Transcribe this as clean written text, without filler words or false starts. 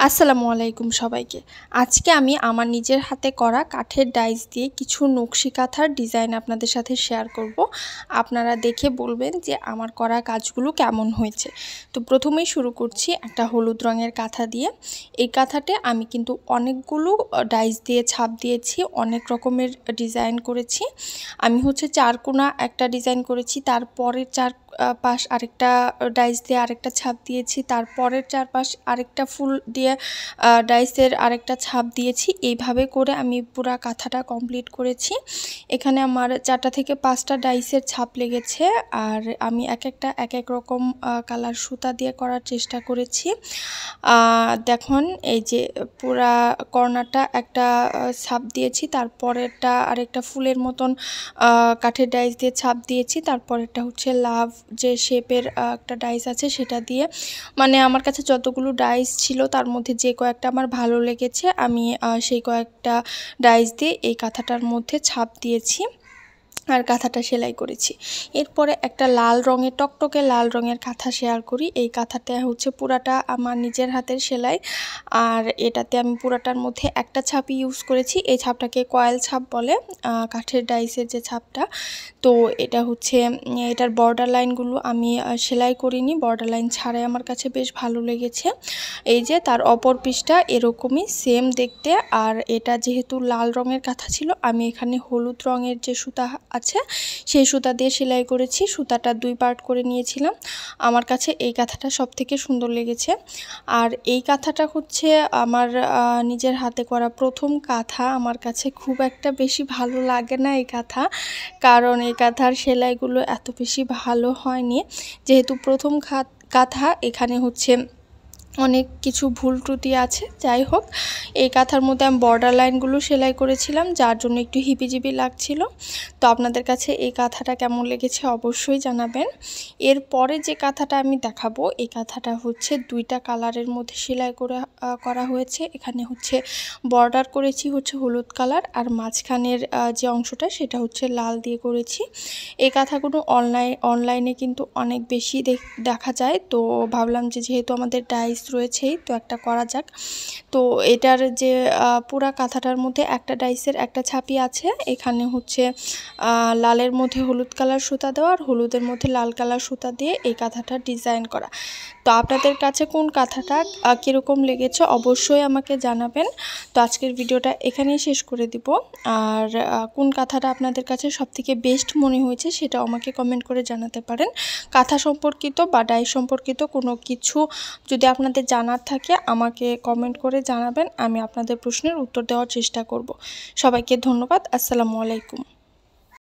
আসসালামু আলাইকুম সবাইকে। আজকে আমি আমার নিজের হাতে করা কাঠের ডাইস দিয়ে কিছু নকশি কাঁথার ডিজাইন আপনাদের সাথে শেয়ার করব। আপনারা দেখে বলবেন যে আমার করা কাজগুলো কেমন হয়েছে। তো প্রথমেই শুরু করছি একটা হলুদ রঙের কাঁথা দিয়ে। এই কাঁথাতে আমি কিন্তু অনেকগুলো ডাইস দিয়ে ছাপ দিয়েছি, অনেক রকমের ডিজাইন করেছি। আমি চারকোনা একটা ডিজাইন করেছি, তারপরের চার পাশ আরেকটা ডাইস দিয়ে আরেকটা ছাপ দিয়েছি, তারপরের চারপাশ আরেকটা ফুল দিয়ে ডাইসের আরেকটা ছাপ দিয়েছি। এইভাবে করে আমি পুরা কাঁথাটা কমপ্লিট করেছি। এখানে আমার 4টা থেকে 5টা ডাইসের ছাপ লেগেছে, আর আমি এক এক রকম কালার সুতা দিয়ে করার চেষ্টা করেছি। দেখুন এই যে পুরা কর্নারটা একটা ছাপ দিয়েছি, তারপরেরটা আরেকটা ফুলের মতন কাঠের ডাইস দিয়ে ছাপ দিয়েছি, তারপরেরটা লাভ যে শেপের একটা ডাইস আছে সেটা দিয়ে। মানে আমার কাছে যতগুলো ডাইস ছিল তার মধ্যে যে কয়েকটা আমার ভালো লেগেছে আমি সেই কয়েকটা ডাইস দিয়ে এই কাঁথাটার মধ্যে ছাপ দিয়েছি আর কাঁথাটা সেলাই করেছি। এরপরে একটা লাল রঙের টকটকে লাল রঙের কাঁথা শেয়ার করি। এই কাঁথাটা পুরাটা আমার নিজের হাতের সেলাই, আর এটাতে আমি পুরাটার মধ্যে একটা ছাপই ইউজ করেছি। এই ছাপটাকে কয়েল ছাপ বলে, কাঠের ডাইসের যে ছাপটা। তো এটা এটার বর্ডার লাইনগুলো আমি সেলাই করিনি, বর্ডার লাইন ছাড়াই আমার কাছে বেশ ভালো লেগেছে। এই যে তার অপর পিসটা এরকমই সেম দেখতে। আর এটা যেহেতু লাল রঙের কাঁথা ছিল, আমি এখানে হলুদ রঙের যে সুতা আছে সেই সুতা দিয়ে সেলাই করেছি। সুতাটা 2 পার্ট করে নিয়েছিলাম। আমার কাছে এই কাঁথাটা সব থেকে সুন্দর লেগেছে। আর এই কাঁথাটা আমার নিজের হাতে করা প্রথম কাঁথা। আমার কাছে খুব একটা বেশি ভালো লাগে না এই কাঁথা, কারণ এই কাঁথার সেলাইগুলো এত বেশি ভালো হয়নি। যেহেতু প্রথম কাঁথা, এখানে অনেক কিছু ভুল ত্রুটি আছে। যাই হোক, এই কাঁথার মধ্যে আমি বর্ডার লাইনগুলো সেলাই করেছিলাম, যার জন্য একটু হিপিজিপি লাগছিল। তো আপনাদের কাছে এই কাঁথাটা কেমন লেগেছে অবশ্যই জানাবেন। এরপরে যে কাঁথাটা আমি দেখাবো, এই কাঁথাটা 2টা কালারের মধ্যে সেলাই করা হয়েছে। এখানে বর্ডার করেছি হলুদ কালার, আর মাঝখানের যে অংশটা সেটা লাল দিয়ে করেছি। এই কাঁথাগুলো অনলাইনে কিন্তু অনেক বেশি দেখা যায়। তো ভাবলাম যে যেহেতু আমাদের ডাইস রয়েছেই, তো একটা করা যাক। তো এটার যে পুরা কাঁথাটার মধ্যে একটা ডাইসের একটা ছাপি আছে। এখানে লালের মধ্যে হলুদ কালার সুতা দেওয়া, আর হলুদের মধ্যে লাল কালার সুতা দিয়ে এই কাঁথাটা ডিজাইন করা। তো আপনাদের কাছে কোন কাঁথাটা কীরকম লেগেছে অবশ্যই আমাকে জানাবেন। তো আজকের ভিডিওটা এখানেই শেষ করে দিব। আর কোন কাঁথাটা আপনাদের কাছে সবথেকে বেস্ট মনে হয়েছে সেটাও আমাকে কমেন্ট করে জানাতে পারেন। কাঁথা সম্পর্কিত বা ডাইস সম্পর্কিত কোনো কিছু যদি আপনাদের জানার থাকে আমাকে কমেন্ট করে জানাবেন, আমি আপনাদের প্রশ্নের উত্তর দেওয়ার চেষ্টা করব। সবাইকে ধন্যবাদ। আসসালামু আলাইকুম।